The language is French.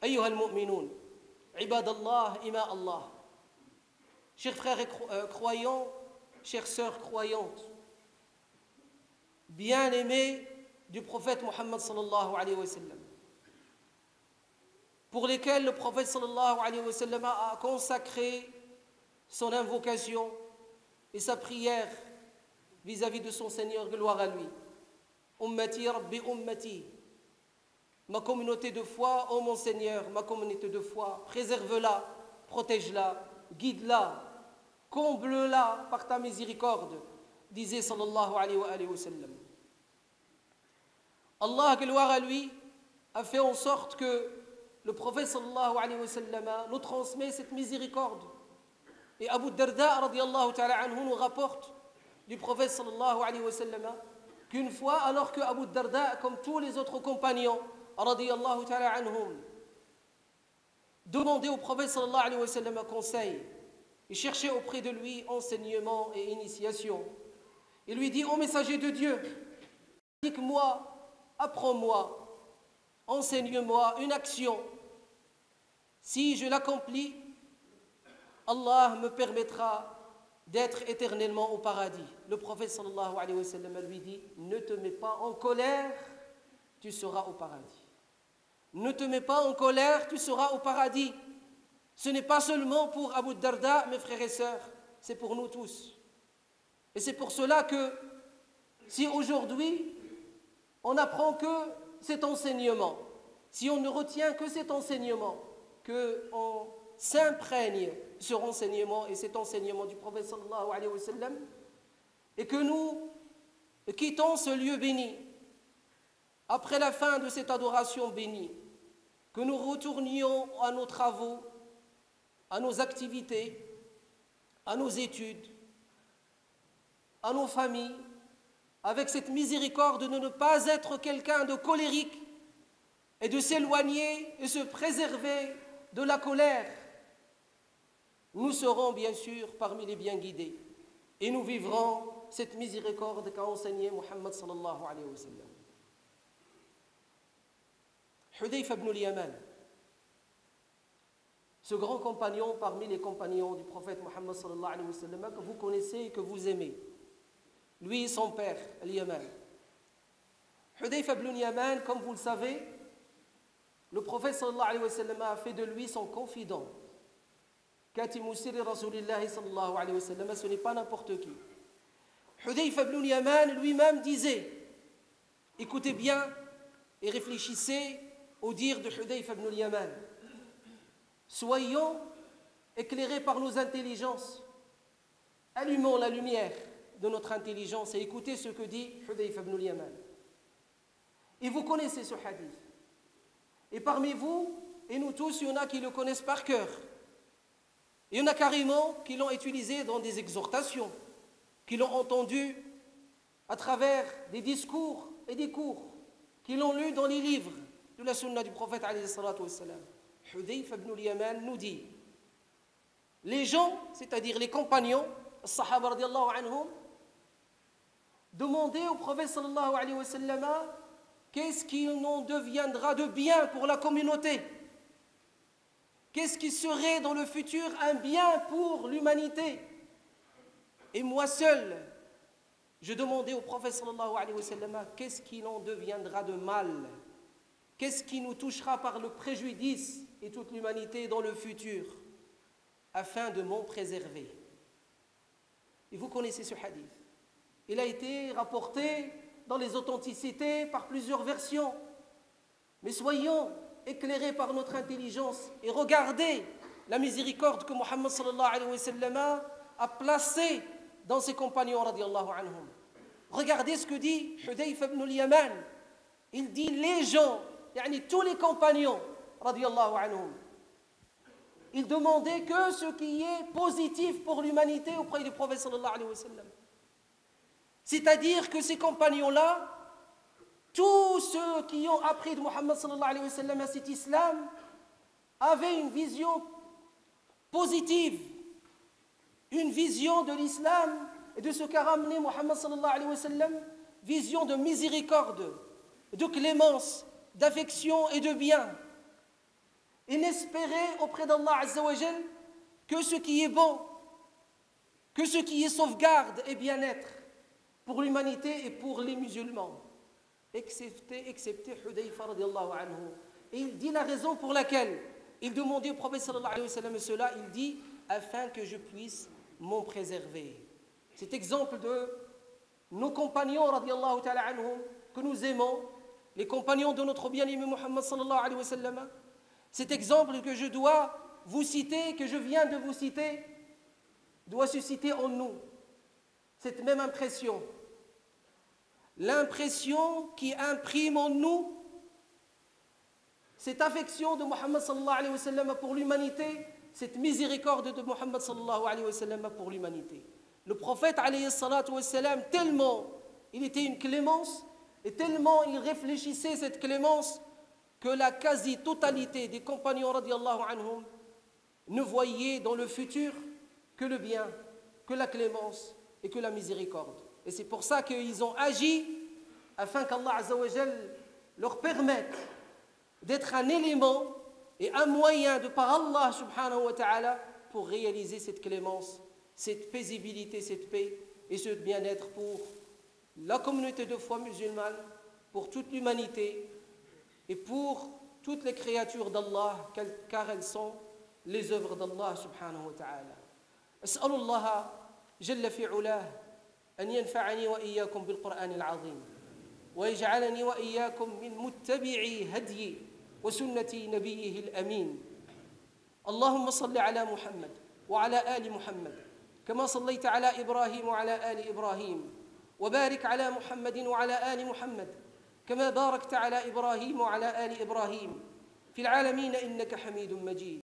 أيها المؤمنون عباد الله إماء الله. Chers frères et croyants, chères sœurs croyantes, bien-aimés du prophète Mohammed sallallahu alayhi wa sallam, pour lesquels le prophète sallallahu alayhi wa sallam a consacré son invocation et sa prière vis-à-vis de son Seigneur, gloire à lui. Ummati Rabbi Ummati, ma communauté de foi, ô mon Seigneur, ma communauté de foi, préserve-la, protège-la, guide-la, comble-la par ta miséricorde, disait sallallahu alayhi wa sallam. Allah, gloire à lui, a fait en sorte que le prophète sallallahu alayhi wa sallam nous transmet cette miséricorde. Et Abu Darda radiyallahu ta'ala anhu nous rapporte du prophète sallallahu alayhi wa sallam qu'une fois, alors que Abu Darda, comme tous les autres compagnons radiyallahu ta'ala anhum, demandait au prophète sallallahu alayhi wa sallam un conseil et cherchait auprès de lui enseignement et initiation. Il lui dit: ô messager de Dieu, indique-moi, apprends-moi, enseigne-moi une action. Si je l'accomplis, Allah me permettra d'être éternellement au paradis. Le prophète sallallahu alayhi wa sallam lui dit: ne te mets pas en colère, tu seras au paradis. Ne te mets pas en colère, tu seras au paradis. Ce n'est pas seulement pour Abu Darda, mes frères et sœurs, c'est pour nous tous. Et c'est pour cela que si aujourd'hui on n'apprend que cet enseignement, si on ne retient que cet enseignement, qu'on s'imprègne de ce renseignement et cet enseignement du prophète sallallahu alayhi wa sallam, et que nous quittons ce lieu béni, après la fin de cette adoration bénie, que nous retournions à nos travaux, à nos activités, à nos études, à nos familles, avec cette miséricorde de ne pas être quelqu'un de colérique et de s'éloigner et se préserver de la colère, nous serons bien sûr parmi les bien guidés et nous vivrons cette miséricorde qu'a enseigné Muhammad sallallahu alayhi wa sallam. Hudayfa ibn al-Yaman, ce grand compagnon parmi les compagnons du prophète Muhammad sallallahu alayhi wa sallam que vous connaissez et que vous aimez, lui et son père, al-Yaman. Hudayfa ibn al-Yaman, comme vous le savez, le prophète sallallahu alayhi wa sallam a fait de lui son confident. Katimu sirri Rasulillahi sallallahu alayhi wa sallam, ce n'est pas n'importe qui. Hudayfa ibn al-Yaman lui-même disait, écoutez bien et réfléchissez au dire de Hudayfa ibn al-Yaman: soyons éclairés par nos intelligences, allumons la lumière de notre intelligence et écoutez ce que dit Hudayfa ibn al-Yaman. Et vous connaissez ce hadith. Et parmi vous, et nous tous, il y en a qui le connaissent par cœur. Il y en a carrément qui l'ont utilisé dans des exhortations, qui l'ont entendu à travers des discours et des cours, qui l'ont lu dans les livres de la sunna du prophète alayhi salatu wassalam. Hudayfa ibn al-Yaman nous dit: les gens, c'est-à-dire les compagnons, les sahaba radiyallahu anhum, demandaient au prophète sallallahu alayhi wa sallam qu'est-ce qu'il en deviendra de bien pour la communauté, qu'est-ce qui serait dans le futur un bien pour l'humanité. Et moi seul, je demandais au prophète sallallahu alayhi wa sallam qu'est-ce qu'il en deviendra de mal, qu'est-ce qui nous touchera par le préjudice et toute l'humanité dans le futur, afin de m'en préserver. Et vous connaissez ce hadith. Il a été rapporté dans les authenticités par plusieurs versions. Mais soyons éclairés par notre intelligence et regardez la miséricorde que Muhammad sallallahu alayhi wa sallam a placée dans ses compagnons radiyallahu anhum. Regardez ce que dit Hudayfa ibn al-Yaman. Il dit les gens, tous les compagnons radiyallahu anhum, ils demandaient que ce qui est positif pour l'humanité auprès du prophète sallallahu alayhi wa sallam. C'est-à-dire que ces compagnons-là, tous ceux qui ont appris de Muhammad sallallahu alayhi wa sallam cet islam, avaient une vision positive, une vision de l'islam et de ce qu'a ramené Muhammad sallallahu alayhi wa sallam, vision de miséricorde, de clémence, d'affection et de bien. Et n'espérer auprès d'Allah Azza wa Jal que ce qui est bon, que ce qui est sauvegarde et bien-être pour l'humanité et pour les musulmans, excepté Hudayfa radiallahu anhu. Et il dit la raison pour laquelle il demandait au prophète sallallahu alayhi wa sallam cela, il dit afin que je puisse m'en préserver. Cet exemple de nos compagnons radiallahu ta'ala anhum que nous aimons, les compagnons de notre bien-aimé Muhammad sallallahu alayhi wa sallam, cet exemple que je dois vous citer, que je viens de vous citer, doit susciter en nous cette même impression. L'impression qui imprime en nous cette affection de Muhammad sallallahu alayhi wa sallam pour l'humanité, cette miséricorde de Muhammad sallallahu alayhi wa sallam pour l'humanité. Le prophète alayhi salatu wa sallam, tellement il était une clémence et tellement il réfléchissait cette clémence que la quasi-totalité des compagnons radiallahu anhum ne voyaient dans le futur que le bien, que la clémence et que la miséricorde. Et c'est pour ça qu'ils ont agi afin qu'Allah Azza wa Jal leur permette d'être un élément et un moyen de par Allah subhanahu wa ta'ala pour réaliser cette clémence, cette paisibilité, cette paix et ce bien-être pour la communauté de foi musulmane, pour toute l'humanité et pour toutes les créatures d'Allah, car elles sont les œuvres d'Allah subhanahu wa ta'ala. أسأل الله جل في علاه أن ينفعني وإياكم بالقرآن العظيم ويجعلني وإياكم من متبعي هدي وسنة نبيه الأمين. اللهم صل على محمد وعلى آل محمد كما صليت على إبراهيم وعلى آل إبراهيم وبارك على محمد وعلى آل محمد كما باركت على إبراهيم وعلى آل إبراهيم في العالمين إنك حميد مجيد.